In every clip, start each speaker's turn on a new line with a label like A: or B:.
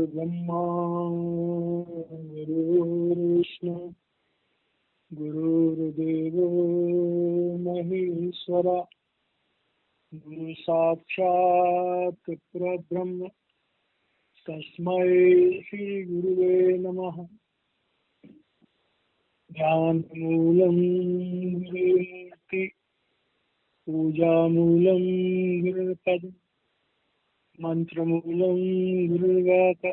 A: गुरुर्ब्रह्मा गुरुर्विष्णु गुरुर्देवो महेश्वरा गुरु साक्षात् परब्रह्म तस्मै श्री गुरुवे नमः। ध्यानमूलं गुरुमूर्ति पूजामूलं गुरुपद मंत्रमूलं गुरुवाक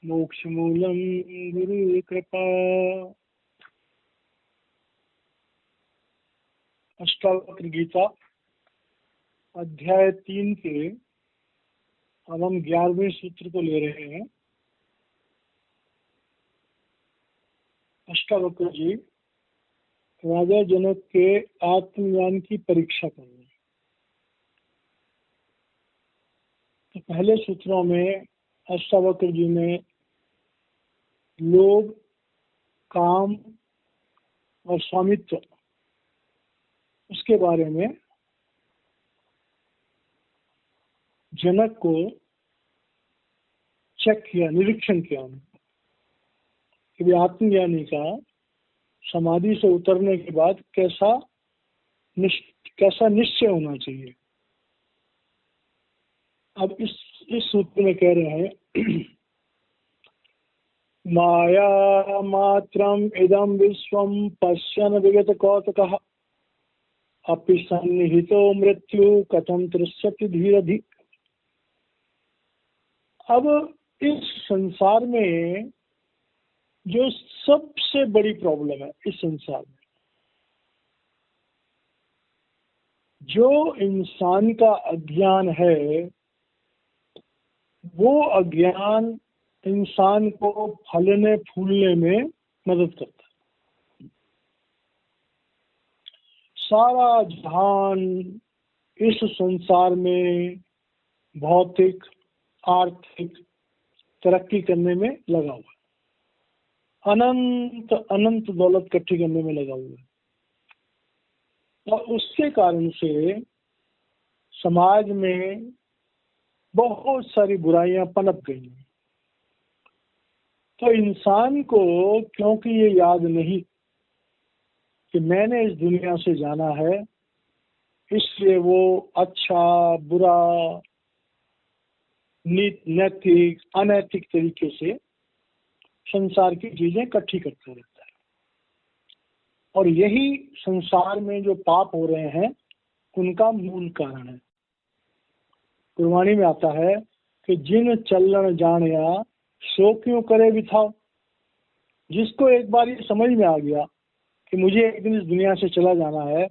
A: मोक्षमूलं गुरुकृपा। अष्टावक्र गीता अध्याय 3 के अब हम 11वें सूत्र को ले रहे हैं। अष्टावक्र जी राजा जनक के आत्मज्ञान की परीक्षा कर रहे हैं। तो पहले सूत्रों में अष्टावक्र जी ने लोभ, काम और स्वामित्व उसके बारे में जनक को चेक किया, निरीक्षण किया कि आत्मज्ञानी का समाधि से उतरने के बाद कैसा निश्चय होना चाहिए। अब इस सूत्र में कह रहे हैं माया मात्रम इदं विश्वम पश्यन् विगत कौतुकः अपि सन्निहितो मृत्यु कथम तृष्यति धीरधि। अब इस संसार में जो सबसे बड़ी प्रॉब्लम है, इस संसार में जो इंसान का अज्ञान है, वो अज्ञान इंसान को फलने फूलने में मदद करता है। सारा जहान इस संसार में भौतिक आर्थिक तरक्की करने में लगा हुआ है, अनंत अनंत दौलत इकट्ठी करने में लगा हुआ है। और उसके कारण से समाज में बहुत सारी बुराइयां पनप गई हैं। तो इंसान को क्योंकि ये याद नहीं कि मैंने इस दुनिया से जाना है, इसलिए वो अच्छा बुरा नैतिक अनैतिक तरीके से संसार की चीजें इकट्ठी करता रहता है। और यही संसार में जो पाप हो रहे हैं उनका मूल कारण है। गुरबाणी में आता है कि जिन चलन जानिया सो क्यों करे बिथाओ। जिसको एक बार ये समझ में आ गया कि मुझे एक दिन इस दुनिया से चला जाना है,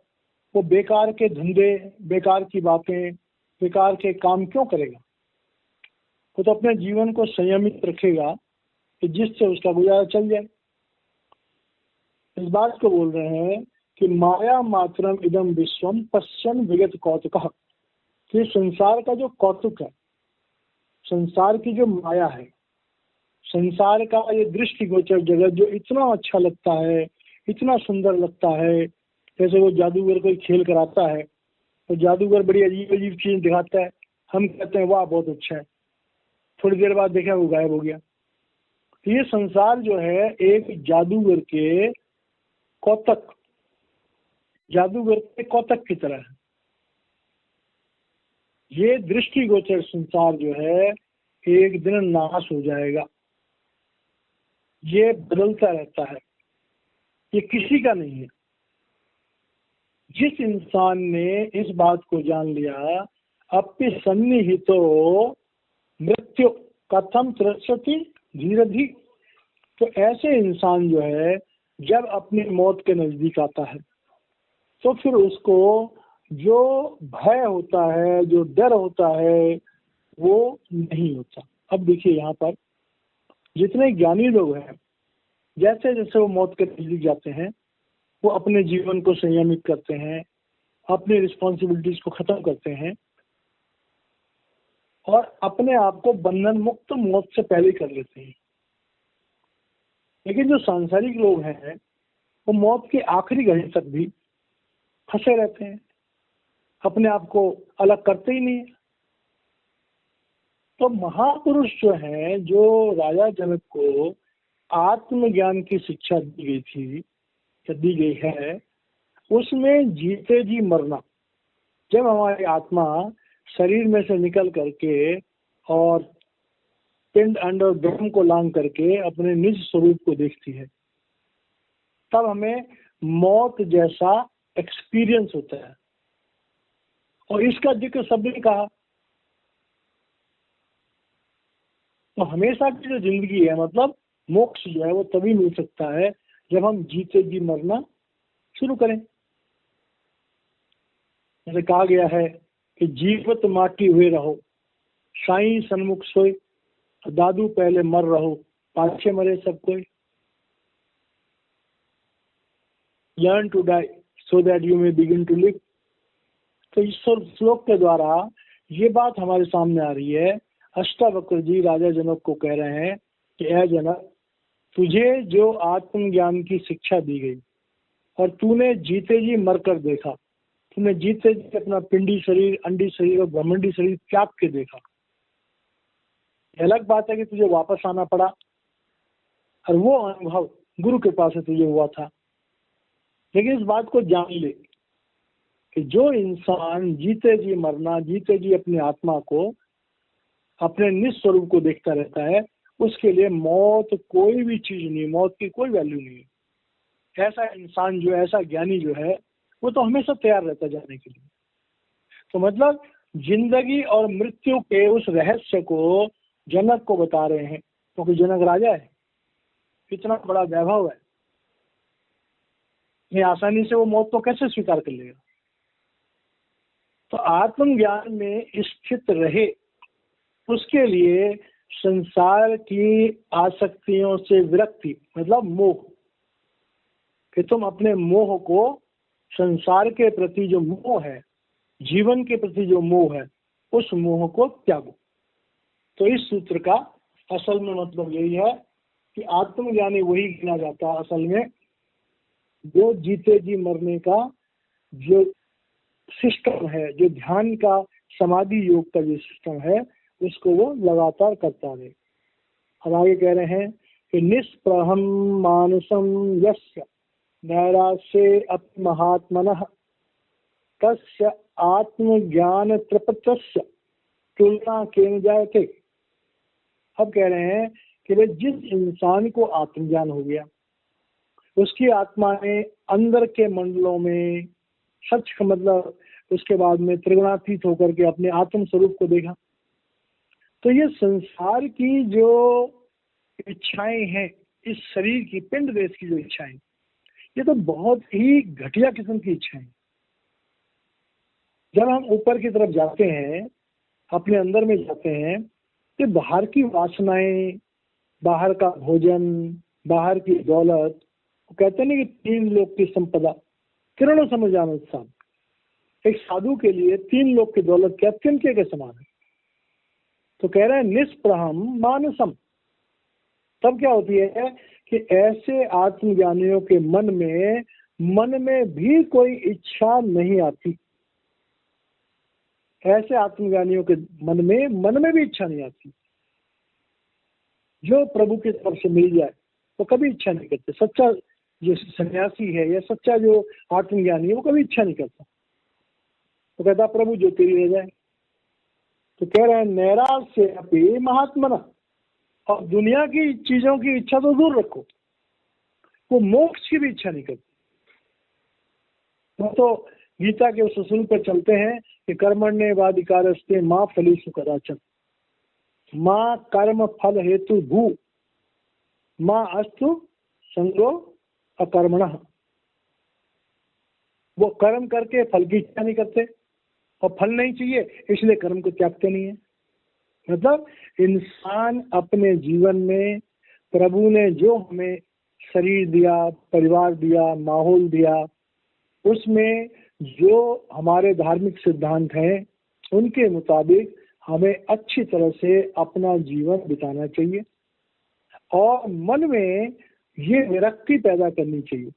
A: वो बेकार के धंधे, बेकार की बातें, बेकार के काम क्यों करेगा। वो तो अपने जीवन को संयमित रखेगा कि जिससे उसका गुजारा चल जाए। इस बात को बोल रहे हैं कि माया मात्रम इदम विश्वम पश्यन् विगत कौतुकः। कि संसार का जो कौतुक है, संसार की जो माया है, संसार का ये दृष्टिगोचर जगत जो इतना अच्छा लगता है, इतना सुंदर लगता है, जैसे वो जादूगर कोई खेल कराता है तो जादूगर बड़ी अजीब अजीब चीज दिखाता है, हम कहते हैं वाह बहुत अच्छा है, थोड़ी देर बाद देखा वो गायब हो गया। तो ये संसार जो है एक जादूगर के कौतक की तरह है। ये दृष्टिगोचर संसार जो है एक दिन नाश हो जाएगा। ये बदलता रहता है, ये किसी का नहीं है। जिस इंसान ने इस बात को जान लिया अपि सन्निहितो मृत्यु कथम तृष्यति धीरधि, तो ऐसे इंसान जो है जब अपनी मौत के नजदीक आता है तो फिर उसको जो भय होता है, जो डर होता है, वो नहीं होता। अब देखिए यहाँ पर जितने ज्ञानी लोग हैं, जैसे जैसे वो मौत के नजदीक जाते हैं, वो अपने जीवन को संयमित करते हैं, अपनी रिस्पॉन्सिबिलिटीज को खत्म करते हैं और अपने आप को बंधन मुक्त मौत से पहले कर लेते हैं। लेकिन जो सांसारिक लोग हैं वो मौत के आखिरी घड़ी तक भी फंसे रहते हैं, अपने आप को अलग करते ही नहीं। तो महापुरुष जो हैं, जो राजा जनक को आत्मज्ञान की शिक्षा दी गई थी, दी गई है, उसमें जीते जी मरना, जब हमारी आत्मा शरीर में से निकल करके और पिंड अंड और ब्रह्म को लांग करके अपने निज स्वरूप को देखती है, तब हमें मौत जैसा एक्सपीरियंस होता है। और इसका जिक्र सबने कहा। तो हमेशा की जो जिंदगी है, मतलब मोक्ष जो है, वो तभी मिल सकता है जब हम जीते जी मरना शुरू करें। जैसे कहा गया है कि जीवत माटी हुए रहो, साईं सन्मुख सोए, दादू पहले मर रहो, पाछे मरे सब कोई। Learn to die so that you may begin to live. तो इस श्लोक के द्वारा ये बात हमारे सामने आ रही है। अष्टावक्र जी राजा जनक को कह रहे हैं कि ऐ जनक, तुझे जो आत्मज्ञान की शिक्षा दी गई और तूने जीते जी मरकर देखा, तूने जीते जी अपना पिंडी शरीर, अंडी शरीर और ब्रह्मंडी शरीर त्याग के देखा। अलग बात है कि तुझे वापस आना पड़ा, और वो अनुभव गुरु के पास से तुझे हुआ था। लेकिन इस बात को जान ले कि जो इंसान जीते जी मरना, जीते जी अपनी आत्मा को, अपने निस्वरूप को देखता रहता है, उसके लिए मौत कोई भी चीज नहीं, मौत की कोई वैल्यू नहीं है। ऐसा इंसान जो, ऐसा ज्ञानी जो है, वो तो हमेशा तैयार रहता जाने के लिए। तो मतलब जिंदगी और मृत्यु के उस रहस्य को जनक को बता रहे हैं, क्योंकि जनक राजा है, कितना बड़ा वैभव है, ये आसानी से वो मौत को कैसे स्वीकार कर लेगा। तो आत्मज्ञान में स्थित रहे, उसके लिए संसार की आसक्तियों से विरक्ति, मतलब मोह, कि तुम अपने मोह को, संसार के प्रति जो मोह है, जीवन के प्रति जो मोह है, उस मोह को त्यागो। तो इस सूत्र का असल में मतलब यही है कि आत्मज्ञानी वही गिना जाता है असल में जो जीते जी मरने का जो सिस्टम है, जो ध्यान का, समाधि योग का जो सिस्टम है, उसको वो लगातार करता रहे। अब आगे कह रहे हैं कि निष्प्रहम मानसम यस्य नैराश्ये अपि महात्मनः तस्य आत्मज्ञान प्रपतस्य तुलना केन जायते। अब कह रहे हैं कि वे जिस इंसान को आत्मज्ञान हो गया, उसकी आत्मा ने अंदर के मंडलों में सच का मतलब उसके बाद में त्रिगुणातीत होकर के अपने आत्म स्वरूप को देखा, तो ये संसार की जो इच्छाएं हैं, इस शरीर की, पिंड देश की जो इच्छाएं, ये तो बहुत ही घटिया किस्म की इच्छाएं। जब हम ऊपर की तरफ जाते हैं, अपने अंदर में जाते हैं, तो बाहर की वासनाएं, बाहर का भोजन, बाहर की दौलत, वो कहते नहीं कि 3 लोक की संपदा किरणों समझ जाना साहब। एक साधु के लिए 3 लोक की दौलत क्या तिनके के समान है। तो कह रहे हैं निष्प्रहम मानसम। तब क्या होती है कि ऐसे आत्मज्ञानियों के मन में भी कोई इच्छा नहीं आती। ऐसे आत्मज्ञानियों के मन में भी इच्छा नहीं आती। जो प्रभु की तरफ से मिल जाए वो कभी इच्छा नहीं करते। सच्चा जो सन्यासी है या सच्चा जो आत्मज्ञानी है, वो कभी इच्छा नहीं करता। तो कहता प्रभु जो तेरी रह जाए। तो कह रहे हैं नैराश्ये अपि महात्मनः। और दुनिया की चीजों की इच्छा तो दूर रखो, वो मोक्ष की भी इच्छा नहीं करती। तो गीता के उस उसूल पर चलते हैं कि कर्मण्येवाधिकारस्ते मां फलेषु कदाचन, मां कर्म फल हेतु भू, मां अस्तु संगो अकर्मणः। वो कर्म करके फल की इच्छा नहीं करते, और फल नहीं चाहिए इसलिए कर्म को त्यागते नहीं है। मतलब इंसान अपने जीवन में प्रभु ने जो हमें शरीर दिया, परिवार दिया, माहौल दिया, उसमें जो हमारे धार्मिक सिद्धांत हैं, उनके मुताबिक हमें अच्छी तरह से अपना जीवन बिताना चाहिए और मन में ये विरक्ति पैदा करनी चाहिए।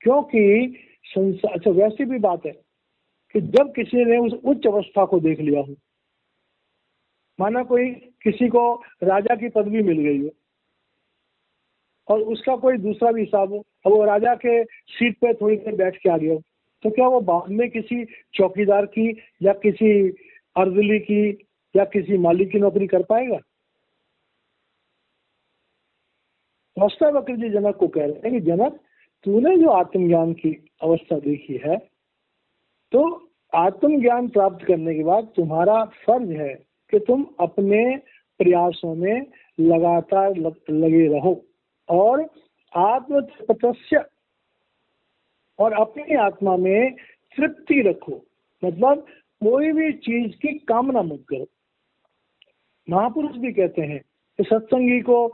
A: क्योंकि संसार, अच्छा वैसी भी बात है कि जब किसी ने उस उच्च अवस्था को देख लिया हो, माना कोई किसी को राजा की पदवी मिल गई हो और उसका कोई दूसरा भी हिसाब हो, और वो राजा के सीट पे थोड़ी देर बैठ के आ गया हो, तो क्या वो बाद में किसी चौकीदार की या किसी अर्दली की या किसी मालिक की नौकरी कर पाएगा? वक्र जी जनक को कह रहे हैं कि जनक, तूने जो आत्मज्ञान की अवस्था देखी है, तो आत्मज्ञान प्राप्त करने के बाद तुम्हारा फर्ज है कि तुम अपने प्रयासों में लगातार लगे रहो और आत्मतपस्या और अपनी आत्मा में तृप्ति रखो। मतलब कोई भी चीज की कामना मत करो। महापुरुष भी कहते हैं कि सत्संगी को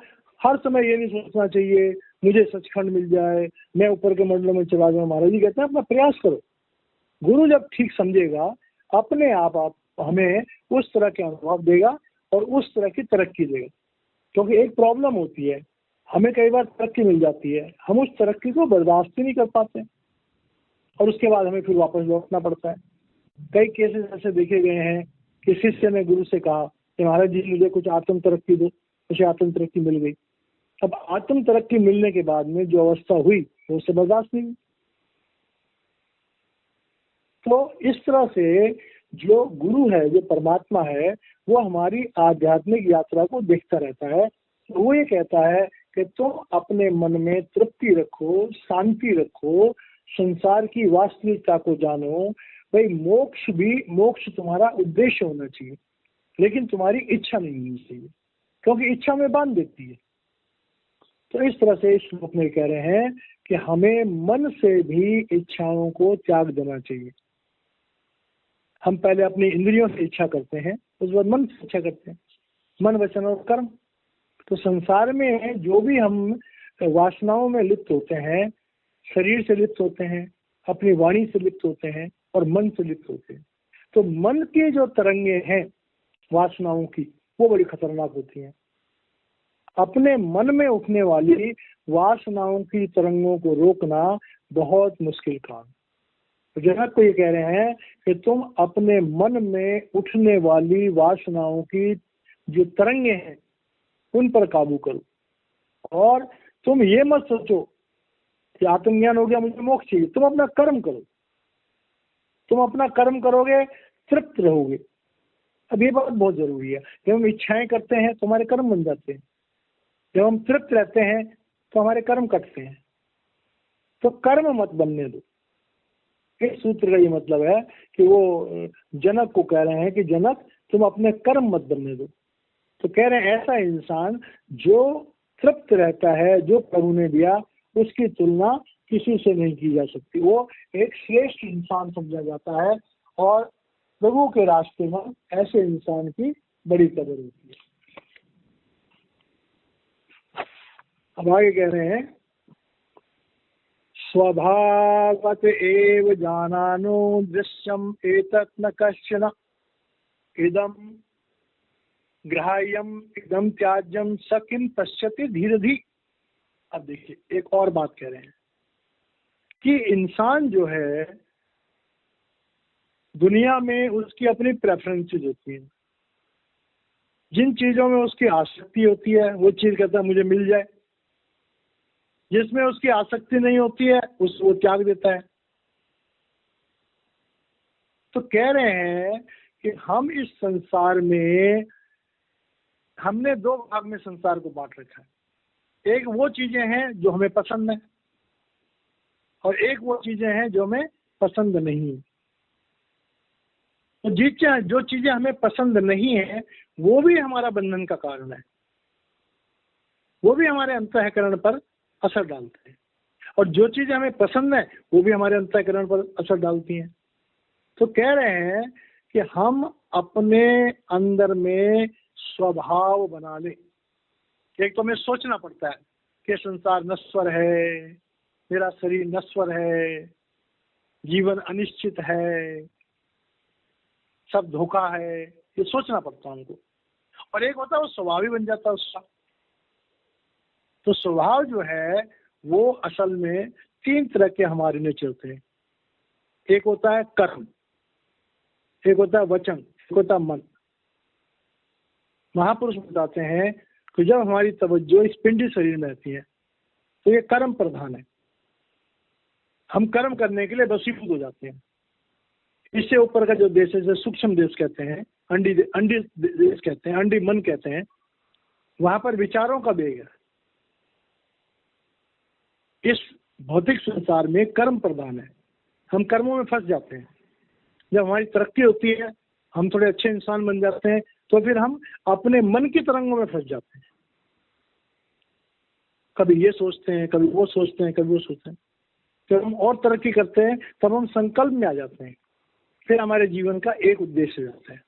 A: हर समय ये नहीं सोचना चाहिए मुझे सचखंड मिल जाए, मैं ऊपर के मंडलों में चला जाऊं। महाराज जी कहते हैं अपना प्रयास करो, गुरु जब ठीक समझेगा अपने आप हमें उस तरह के अनुभव देगा और उस तरह की तरक्की देगा। क्योंकि एक प्रॉब्लम होती है, हमें कई बार तरक्की मिल जाती है, हम उस तरक्की को बर्दाश्त ही नहीं कर पाते और उसके बाद हमें फिर वापस लौटना पड़ता है। कई केसेस ऐसे देखे गए हैं कि शिष्य ने गुरु से कहा कि महाराज जी मुझे कुछ आत्म तरक्की दो, मुझे आत्म तरक्की मिल गई। अब आत्म तरक्की मिलने के बाद में जो अवस्था हुई वो उससे बर्दाश्त नहीं हुई। तो इस तरह से जो गुरु है, जो परमात्मा है, वो हमारी आध्यात्मिक यात्रा को देखता रहता है। तो वो ये कहता है कि तुम अपने मन में तृप्ति रखो, शांति रखो, संसार की वास्तविकता को जानो। भाई मोक्ष तुम्हारा उद्देश्य होना चाहिए, लेकिन तुम्हारी इच्छा नहीं होनी चाहिए, क्योंकि इच्छा में बांध देती है। तो इस तरह से इस श्लोक में कह रहे हैं कि हमें मन से भी इच्छाओं को त्याग देना चाहिए। हम पहले अपनी इंद्रियों से इच्छा करते हैं, उसके बाद मन से इच्छा करते हैं, मन वचन और कर्म। तो संसार में जो भी हम वासनाओं में लिप्त होते हैं, शरीर से लिप्त होते हैं, अपनी वाणी से लिप्त होते हैं और मन से लिप्त होते हैं। तो मन की जो तरंगे हैं वासनाओं की, वो बड़ी खतरनाक होती हैं। अपने मन में उठने वाली वासनाओं की तरंगों को रोकना बहुत मुश्किल काम। तो जनक को ये कह रहे हैं कि तुम अपने मन में उठने वाली वासनाओं की जो तरंगे हैं उन पर काबू करो, और तुम ये मत सोचो कि आत्मज्ञान हो गया मुझे मोक्ष चाहिए। तुम अपना कर्म करो, तुम अपना कर्म करोगे तृप्त रहोगे। अब ये बात बहुत जरूरी है। जब हम इच्छाएं करते हैं तो हमारे कर्म बन जाते हैं, जब हम तृप्त रहते हैं तो हमारे कर्म कटते हैं। तो कर्म मत बनने दो। इस सूत्र का ये मतलब है कि वो जनक को कह रहे हैं कि जनक तुम अपने कर्म मत बनने दो। तो कह रहे हैं ऐसा इंसान जो तृप्त रहता है, जो प्रभु ने दिया, उसकी तुलना किसी से नहीं की जा सकती। वो एक श्रेष्ठ इंसान समझा जाता है और प्रभु के रास्ते में ऐसे इंसान की बड़ी कदर होती है। अब आगे कह रहे हैं स्वभावत एव जानानो दृश्यम एतत् न कश्चन इदम ग्राह्यम इदम त्याज्यम स किम पश्यति धीरधि। अब देखिए एक और बात कह रहे हैं कि इंसान जो है दुनिया में उसकी अपनी प्रेफरेंसेस होती हैं। जिन चीजों में उसकी आसक्ति होती है वो चीज कहता है मुझे मिल जाए, जिसमें उसकी आसक्ति नहीं होती है वो त्याग देता है। तो कह रहे हैं कि हम इस संसार में हमने दो भाग में संसार को बांट रखा है। एक वो चीजें हैं जो हमें पसंद है और एक वो चीजें हैं जो हमें पसंद नहीं है। तो जो चीजें हमें पसंद नहीं है वो भी हमारा बंधन का कारण है, वो भी हमारे अंतःकरण पर असर डालते हैं, और जो चीजें हमें पसंद है वो भी हमारे अंतःकरण पर असर डालती हैं। तो कह रहे हैं कि हम अपने अंदर में स्वभाव बना ले। एक तो हमें सोचना पड़ता है कि संसार नश्वर है, मेरा शरीर नश्वर है, जीवन अनिश्चित है, सब धोखा है, ये सोचना पड़ता है हमको। और एक होता है वो स्वभाव ही बन जाता है उसका। तो स्वभाव जो है वो असल में तीन तरह के हमारे नेचर होते हैं। एक होता है कर्म, एक होता है वचन, एक होता है मन। महापुरुष बताते हैं कि जब हमारी तवज्जो इस पिंडी शरीर में रहती है तो ये कर्म प्रधान है, हम कर्म करने के लिए वशीभूत हो जाते हैं। इससे ऊपर का जो देश है, जैसे सूक्ष्म देश कहते हैं, अंडी देश कहते हैं, अंडी मन कहते हैं, वहां पर विचारों का वेग है। इस भौतिक संसार में कर्म प्रधान है, हम कर्मों में फंस जाते हैं। जब हमारी तरक्की होती है, हम थोड़े अच्छे इंसान बन जाते हैं, तो फिर हम अपने मन की तरंगों में फंस जाते हैं। कभी ये सोचते हैं, कभी वो सोचते हैं, कभी वो सोचते हैं। जब हम और तरक्की करते हैं तब हम संकल्प में आ जाते हैं, फिर हमारे जीवन का एक उद्देश्य हो जाता है।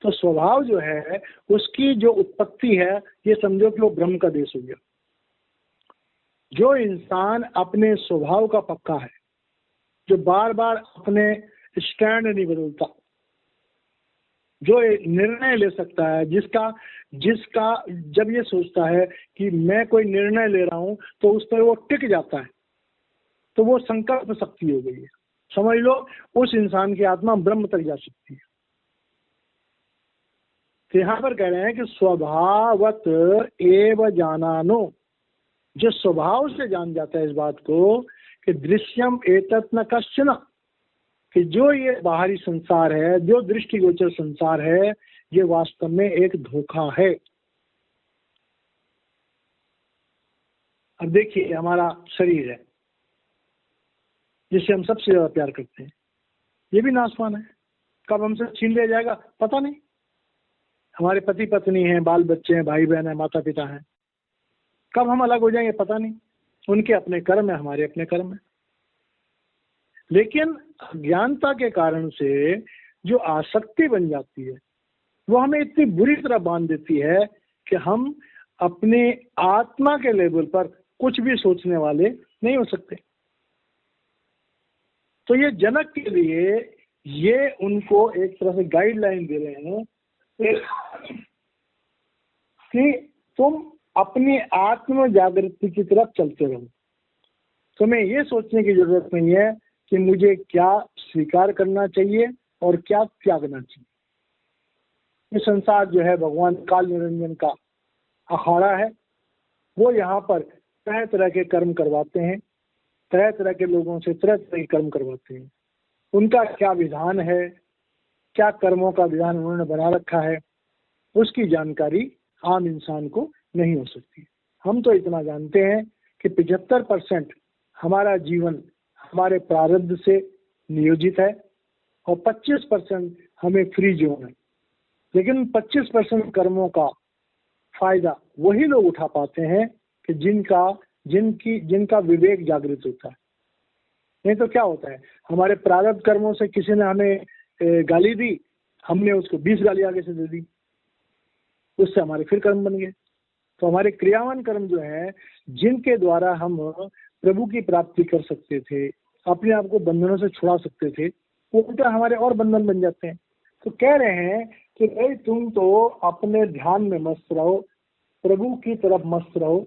A: तो स्वभाव जो है उसकी जो उत्पत्ति है, ये समझो कि वो ब्रह्म का देश हो गया। जो इंसान अपने स्वभाव का पक्का है, जो बार बार अपने स्टैंड नहीं बदलता, जो निर्णय ले सकता है, जिसका जब ये सोचता है कि मैं कोई निर्णय ले रहा हूं तो उस पर वो टिक जाता है, तो वो संकल्प शक्ति हो गई है। समझ लो उस इंसान की आत्मा ब्रह्म तक जा सकती है। तो यहां पर कह रहे हैं कि स्वभावत एव जानानो, जो स्वभाव से जान जाता है इस बात को कि दृश्यम एतत् न कश्चन, कि जो ये बाहरी संसार है, जो दृष्टिगोचर संसार है, ये वास्तव में एक धोखा है। अब देखिए हमारा शरीर है जिसे हम सबसे ज्यादा प्यार करते हैं, ये भी नाशवान है, कब हमसे छीन लिया जाएगा पता नहीं। हमारे पति पत्नी हैं, बाल बच्चे हैं, भाई बहन है, माता पिता हैं, कब हम अलग हो जाएंगे पता नहीं। उनके अपने कर्म है, हमारे अपने कर्म है। लेकिन अज्ञानता के कारण से जो आसक्ति बन जाती है वो हमें इतनी बुरी तरह बांध देती है कि हम अपने आत्मा के लेवल पर कुछ भी सोचने वाले नहीं हो सकते। तो ये जनक के लिए ये उनको एक तरह से गाइडलाइन दे रहे हैं कि तुम अपनी आत्म जागृति की तरफ चलते रहो। तुम्हें ये सोचने की जरूरत नहीं है कि मुझे क्या स्वीकार करना चाहिए और क्या त्यागना चाहिए। ये संसार जो है भगवान काल निरंजन का अखाड़ा है। वो यहाँ पर तरह तरह के कर्म करवाते हैं, तरह तरह के लोगों से तरह तरह के कर्म करवाते हैं। उनका क्या विधान है, क्या कर्मों का विधान उन्होंने बना रखा है, उसकी जानकारी आम इंसान को नहीं हो सकती। हम तो इतना जानते हैं कि 75% हमारा जीवन हमारे प्रारब्ध से नियोजित है और 25% हमें फ्री जोन है। लेकिन 25% कर्मों का फायदा वही लोग उठा पाते हैं कि जिनका विवेक जागृत होता है। नहीं तो क्या होता है, हमारे प्रारब्ध कर्मों से किसी ने हमें गाली दी, हमने उसको 20 गाली आगे से दे दी, उससे हमारे फिर कर्म बन गए। तो हमारे क्रियावान कर्म जो है, जिनके द्वारा हम प्रभु की प्राप्ति कर सकते थे, अपने आप को बंधनों से छुड़ा सकते थे, वो उल्टा हमारे और बंधन बन जाते हैं। तो कह रहे हैं कि भाई तुम तो अपने ध्यान में मस्त रहो, प्रभु की तरफ मस्त रहो।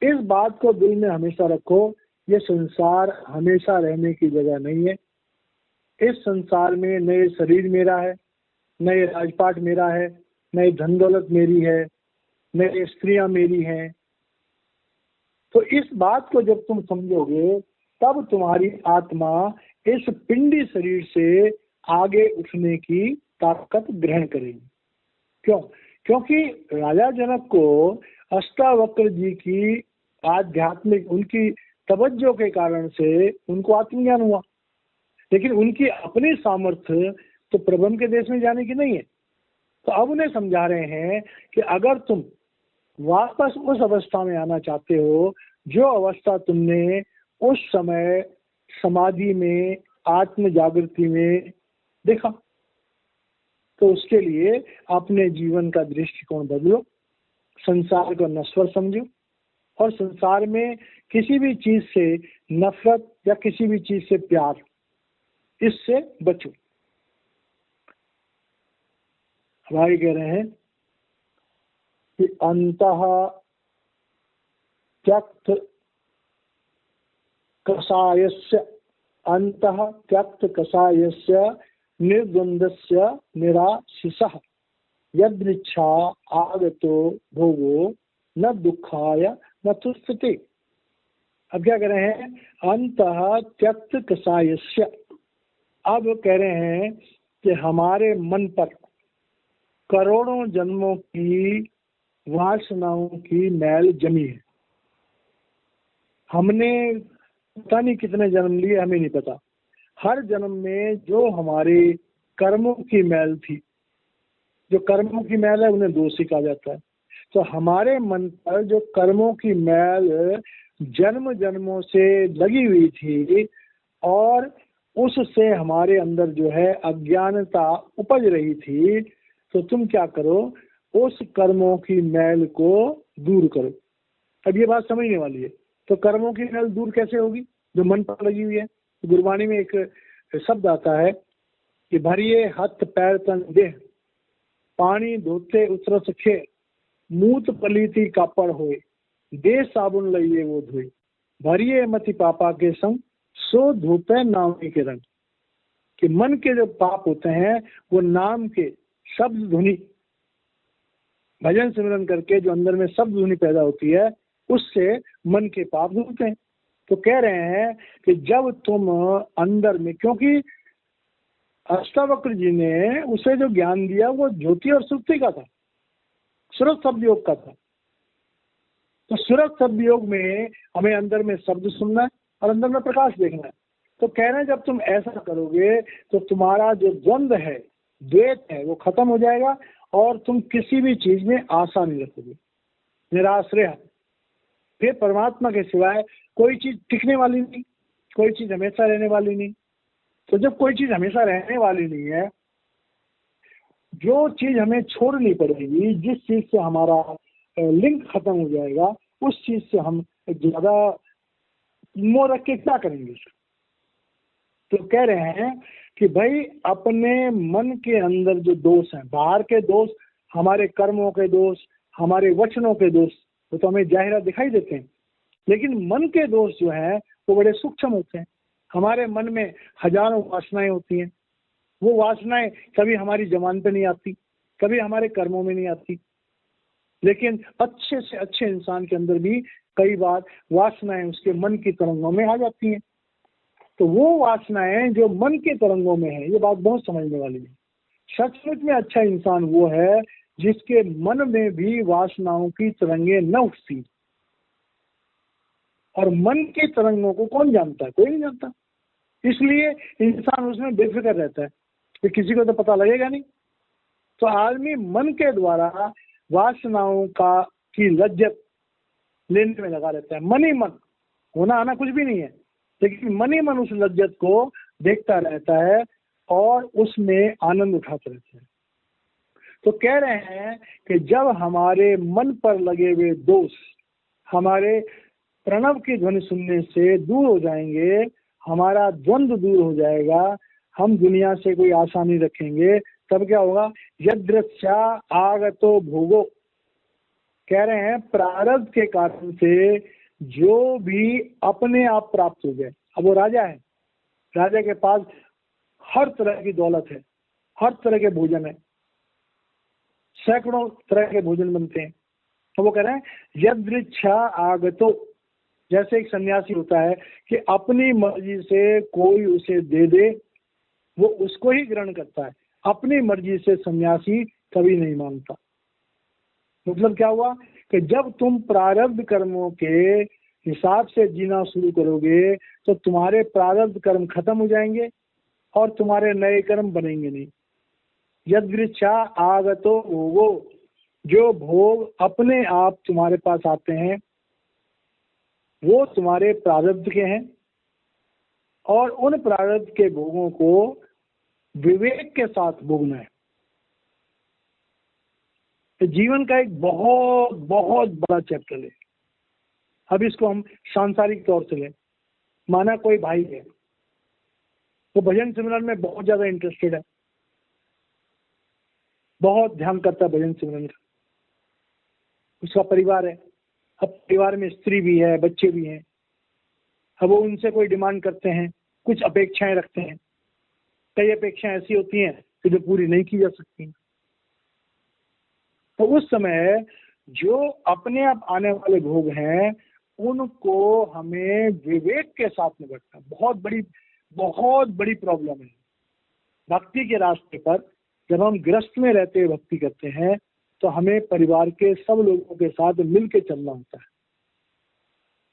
A: इस बात को दिल में हमेशा रखो, ये संसार हमेशा रहने की जगह नहीं है। इस संसार में न ये शरीर मेरा है, न ये राजपाट मेरा है, न ये धन दौलत मेरी है, न ये स्त्रियां मेरी हैं। तो इस बात को जब तुम समझोगे तब तुम्हारी आत्मा इस पिंडी शरीर से आगे उठने की ताकत ग्रहण करेगी। क्यों? क्योंकि राजा जनक को अष्टावक्र जी की आध्यात्मिक उनकी तवज्जो के कारण से उनको आत्मज्ञान हुआ, लेकिन उनकी अपनी सामर्थ्य तो प्रबंध के देश में जाने की नहीं है। तो अब उन्हें समझा रहे हैं कि अगर तुम वापस उस अवस्था में आना चाहते हो जो अवस्था तुमने उस समय समाधि में, आत्म जागृति में देखा, तो उसके लिए अपने जीवन का दृष्टिकोण बदलो, संसार को नश्वर समझो और संसार में किसी भी चीज से नफरत या किसी भी चीज से प्यार, इससे बचो। हमारे कह रहे हैं कि अंतः त्यक्त कषायस्य त्यक्त कषायस्य निर्द्वंद्वस्य निराशिषः यदृच्छा आगतो भोगो न दुखाय न तुष्यते। अब क्या कह रहे हैं, अंतः त्यक्त कसायस्य। अब कह रहे हैं कि हमारे मन पर करोड़ों जन्मों की वासनाओं की मैल जमी है। हमने पता नहीं कितने जन्म लिए, हमें नहीं पता। हर जन्म में जो हमारे कर्मों की मैल थी, जो कर्मों की मैल है उन्हें दोषी कहा जाता है। तो हमारे मन पर जो कर्मों की मैल जन्म जन्मों से लगी हुई थी और उससे हमारे अंदर जो है अज्ञानता उपज रही थी, तो तुम क्या करो, उस कर्मों की मैल को दूर करो। अब ये बात समझने वाली है। तो कर्मों की मैल दूर कैसे होगी, जो मन पर लगी हुई है। गुरबाणी में एक शब्द आता है कि भरिए हथ पैर तन देह, पानी धोते उतरस खे, मूत पलीती कापड़ होए, दे साबुन लइए वो धोए, भरिए मति पापा के संग, सो धोते नामी के रंग। कि मन के जो पाप होते हैं वो नाम के शब्द धुनी, भजन सिमरन करके जो अंदर में शब्द धुनी पैदा होती है, उससे मन के पाप धुलते हैं। तो कह रहे हैं कि जब तुम अंदर में, क्योंकि अष्टावक्र जी ने उसे जो ज्ञान दिया वो ज्योति और सुक्ति का था, सूरज शब्द योग का था। तो सूरज शब्द योग में हमें अंदर में शब्द सुनना है और अंदर में प्रकाश देखना है। तो कह रहे हैं जब तुम ऐसा करोगे तो तुम्हारा जो द्वंद्व है, द्वैत है, वो खत्म हो जाएगा और तुम किसी भी चीज में आशा नहीं रखोगे, निराश्रय। फिर परमात्मा के सिवाय कोई चीज टिकने वाली नहीं, कोई चीज हमेशा रहने वाली नहीं। तो जब कोई चीज हमेशा रहने वाली नहीं है, जो चीज हमें छोड़नी पड़ेगी, जिस चीज से हमारा लिंक खत्म हो जाएगा, उस चीज से हम ज्यादा मोह रख के क्या करेंगे। तो कह रहे हैं कि भाई अपने मन के अंदर जो दोष हैं, बाहर के दोष, हमारे कर्मों के दोष, हमारे वचनों के दोष, वो तो हमें जाहिरा दिखाई देते हैं, लेकिन मन के दोष जो हैं वो बड़े सूक्ष्म होते हैं। हमारे मन में हजारों वासनाएं होती हैं। वो वासनाएं कभी हमारी जबान पे नहीं आती, कभी हमारे कर्मों में नहीं आती, लेकिन अच्छे से अच्छे इंसान के अंदर भी कई बार वासनाएं उसके मन की तरंगों में आ जाती हैं। तो वो वासनाएं जो मन के तरंगों में है, ये बात बहुत समझने वाली है। सचमुच में अच्छा इंसान वो है जिसके मन में भी वासनाओं की तरंगे न उठती। और मन के तरंगों को कौन जानता है, कोई नहीं जानता। इसलिए इंसान उसमें बेफिक्र रहता है कि किसी को तो पता लगेगा नहीं। तो आदमी मन के द्वारा वासनाओं का की लज्जत लेने में लगा रहता है। मन ही मन, होना आना कुछ भी नहीं है, लेकिन मन ही मन उस लज्जत को देखता रहता है और उसमें आनंद उठाते रहता है। तो कह रहे हैं कि जब हमारे मन पर लगे हुए दोष हमारे प्रणव की ध्वनि सुनने से दूर हो जाएंगे, हमारा द्वंद्व दूर हो जाएगा, हम दुनिया से कोई आशा नहीं रखेंगे, तब क्या होगा, यदृच्छा आगतो भोगो। कह रहे हैं प्रारब्ध के कारण से जो भी अपने आप प्राप्त हो जाए। अब वो राजा है, राजा के पास हर तरह की दौलत है, हर तरह के भोजन है, सैकड़ों तरह के भोजन बनते हैं। तो वो कह रहे हैं यदृच्छा आगतो, जैसे एक सन्यासी होता है कि अपनी मर्जी से कोई उसे दे दे वो उसको ही ग्रहण करता है, अपनी मर्जी से सन्यासी कभी नहीं मांगता। मतलब क्या हुआ कि जब तुम प्रारब्ध कर्मों के हिसाब से जीना शुरू करोगे तो तुम्हारे प्रारब्ध कर्म खत्म हो जाएंगे और तुम्हारे नए कर्म बनेंगे नहीं। यदृच्छा आगतो भोगो, जो भोग अपने आप तुम्हारे पास आते हैं वो तुम्हारे प्रारब्ध के हैं और उन प्रारब्ध के भोगों को विवेक के साथ भोगना है। तो जीवन का एक बहुत बहुत बड़ा चैप्टर है। अब इसको हम सांसारिक तौर से लें, माना कोई भाई है वो भजन सिमरन में बहुत ज्यादा इंटरेस्टेड है, बहुत ध्यान करता है भजन सिमरन का, उसका परिवार है, अब परिवार में स्त्री भी है, बच्चे भी हैं। अब वो उनसे कोई डिमांड करते हैं, कुछ अपेक्षाएं रखते हैं। कई अपेक्षाएं ऐसी होती हैं कि जो पूरी नहीं की जा सकती। तो उस समय जो अपने आप आने वाले भोग हैं उनको हमें विवेक के साथ निपटना बहुत बड़ी प्रॉब्लम है। भक्ति के रास्ते पर जब हम गृहस्थ में रहते हुए भक्ति करते हैं तो हमें परिवार के सब लोगों के साथ मिलकर चलना होता है।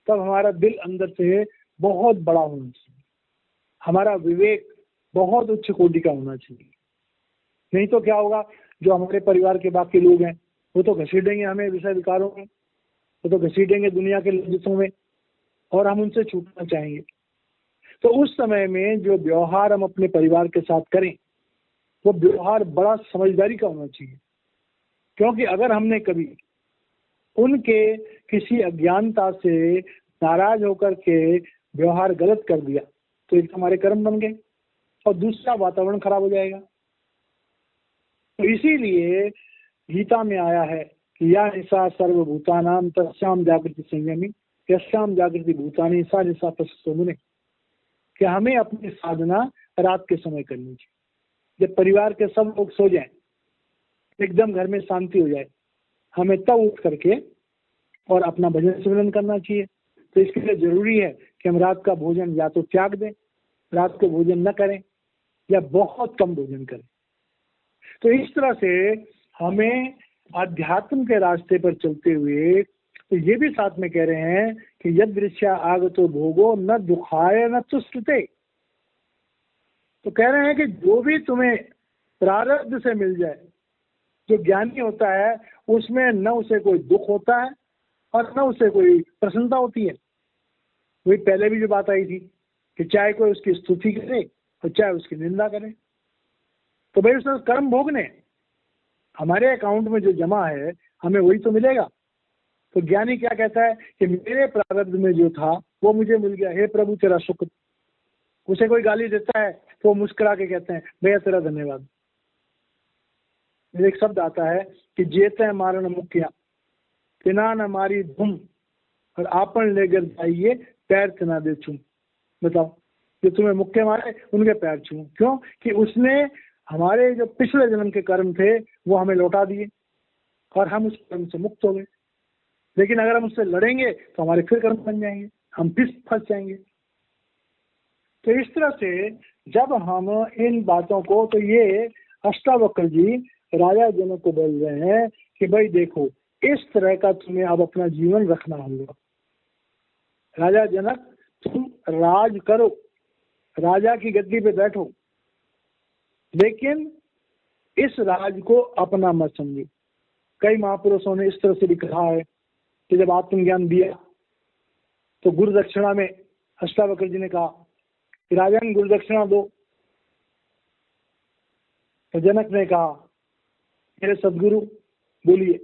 A: तब हमारा दिल अंदर से बहुत बड़ा होना चाहिए, हमारा विवेक बहुत उच्च कोटि का होना चाहिए। नहीं तो क्या होगा, जो हमारे परिवार के बाकी लोग हैं वो तो घसीटेंगे हमें विषय विकारों में, वो तो घसीटेंगे दुनिया के लज्जतों में और हम उनसे छूटना चाहेंगे। तो उस समय में जो व्यवहार हम अपने परिवार के साथ करें वो व्यवहार बड़ा समझदारी का होना चाहिए। क्योंकि अगर हमने कभी उनके किसी अज्ञानता से नाराज होकर के व्यवहार गलत कर दिया तो एक हमारे कर्म बन गए और दूसरा वातावरण खराब हो जाएगा। तो इसीलिए गीता में आया है कि या निशा सर्वभूतानां तस्याम जागृति संयमी यस्याम जागृति भूतानि सा निशा तस्सो मुने, कि हमें अपनी साधना रात के समय करनी चाहिए। जब परिवार के सब लोग सो जाएं, एकदम घर में शांति हो जाए, हमें तब उठ करके और अपना भजन सिमरन करना चाहिए। तो इसके लिए जरूरी है कि हम रात का भोजन या तो त्याग दें, रात को भोजन न करें या बहुत कम भोजन करें। तो इस तरह से हमें अध्यात्म के रास्ते पर चलते हुए तो ये भी साथ में कह रहे हैं कि यद दृश्या आगतो भोगो न दुखाय न तुष्टते। तो कह रहे हैं कि जो भी तुम्हें प्रारब्ध से मिल जाए, जो ज्ञानी होता है उसमें न उसे कोई दुख होता है और न उसे कोई प्रसन्नता होती है। वही पहले भी जो बात आई थी कि चाहे कोई उसकी स्तुति करे और चाहे उसकी निंदा करे, तो भाई उसने कर्म भोगने, हमारे अकाउंट में जो जमा है हमें वही तो मिलेगा। तो ज्ञानी क्या कहता है कि मेरे प्रारब्ध में जो था वो मुझे मिल गया, हे प्रभु तेरा शुक्र। उसे कोई गाली देता है तो वो मुस्कुरा के कहते हैं भैया तेरा धन्यवाद। एक शब्द आता है कि जेते मारण मुखिया तिना न मारी धूम और आपन लेकर जाइए पैर तना दे छूम। बताओ, जो तुम्हें मुक्के मारे उनके पैर छूम। क्यों? कि उसने हमारे जो पिछले जन्म के कर्म थे वो हमें लौटा दिए और हम उस कर्म से मुक्त हो गए। लेकिन अगर हम उससे लड़ेंगे तो हमारे फिर कर्म बन जाएंगे, हम फिर फंस जाएंगे। तो इस तरह से जब हम इन बातों को, तो ये अष्टावक्र जी राजा जनक को बोल रहे हैं कि भाई देखो, इस तरह का तुम्हें अब अपना जीवन रखना होगा। राजा जनक, तुम राज करो, राजा की गद्दी पे बैठो, लेकिन इस राज को अपना मत समझो। कई महापुरुषों ने इस तरह से भी कहा है कि जब आत्मज्ञान दिया तो गुरु दक्षिणा में अष्टावक्र जी ने कहा कि राजन गुरु दक्षिणा दो। तो जनक ने कहा मेरे सदगुरु बोलिए।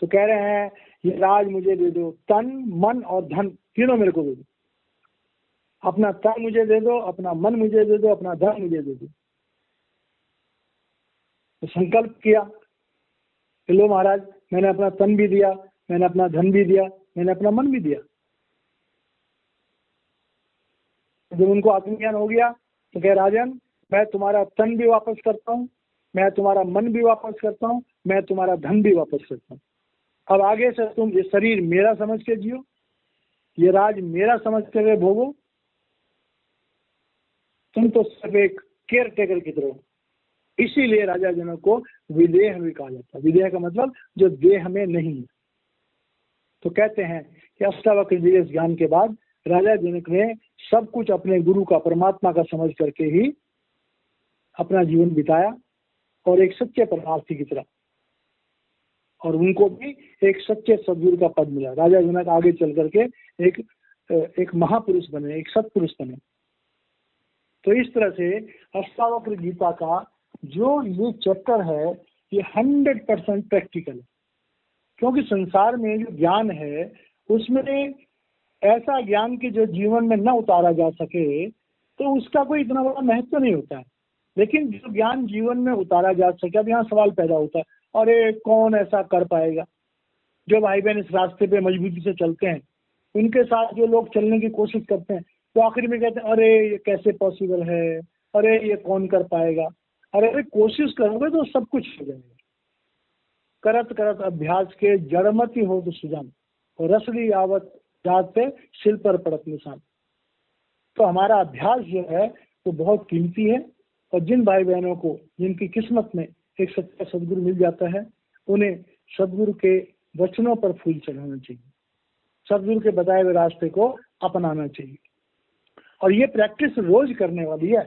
A: तो कह रहे हैं ये राज मुझे दे दो, तन मन और धन तीनों मेरे को दे दो। अपना तन मुझे दे दो, अपना मन मुझे दे दो, अपना धन मुझे दे दो। तो संकल्प किया कि लो महाराज, मैंने अपना तन भी दिया, मैंने अपना धन भी दिया, मैंने अपना मन भी दिया। जब उनको आत्मज्ञान हो गया तो कह राजन, मैं तुम्हारा तन भी वापस करता हूँ, मैं तुम्हारा मन भी वापस करता हूँ, मैं तुम्हारा धन भी वापस करता हूँ। अब आगे से तुम ये शरीर मेरा समझ के जियो, ये राज मेरा समझ के भोगो। तुम तो सिर्फ एक केयर टेकर की तरह हो। इसीलिए राजा जनक को विदेह भी कहा जाता है। विदेह का मतलब जो देह में नहीं है। तो कहते हैं कि अष्टावक्र जी इस ज्ञान के बाद राजा जनक ने सब कुछ अपने गुरु का, परमात्मा का समझ करके ही अपना जीवन बिताया और एक सच्चे परमार्थी की तरह, और उनको भी एक सच्चे सदगुरु का पद मिला। राजा जनक आगे चल करके एक महापुरुष बने, एक सत्पुरुष बने। तो इस तरह से अष्टावक्र गीता का जो ये चैप्टर है ये 100% प्रैक्टिकल है। क्योंकि संसार में जो ज्ञान है उसमें ऐसा ज्ञान कि जो जीवन में न उतारा जा सके तो उसका कोई इतना बड़ा महत्व नहीं होता है। लेकिन जो ज्ञान जीवन में उतारा जा सके, अब यहाँ सवाल पैदा होता है, अरे कौन ऐसा कर पाएगा? जो भाई बहन इस रास्ते पे मजबूती से चलते हैं, उनके साथ जो लोग चलने की कोशिश करते हैं, तो आखिर में कहते हैं अरे ये कैसे पॉसिबल है, अरे ये कौन कर पाएगा? अरे कोशिश करोगे तो सब कुछ हो जाएगा। करत करत अभ्यास के जड़मति हो तो सुजान, और रसड़ी आवत जात पे सिल पर पड़त निशान। तो हमारा अभ्यास जो है वो बहुत कीमती है, और जिन भाई बहनों को जिनकी किस्मत में एक सच्चा सदगुरु मिल जाता है, उन्हें सदगुरु के वचनों पर फूल चढ़ाना चाहिए, सदगुरु के बताए हुए रास्ते को अपनाना चाहिए। और ये प्रैक्टिस रोज करने वाली है,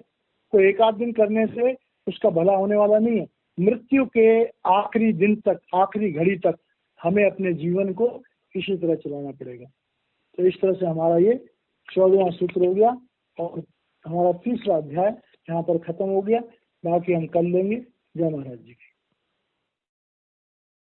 A: कोई एक आध दिन करने से उसका भला होने वाला नहीं है। मृत्यु के आखिरी दिन तक, आखिरी घड़ी तक हमें अपने जीवन को इसी तरह चलाना पड़ेगा। तो इस तरह से हमारा ये 14वां सूत्र हो गया, और हमारा 30वां अध्याय यहाँ पर खत्म हो गया। बाकी हम कल लेंगे। जय महाराज जी की।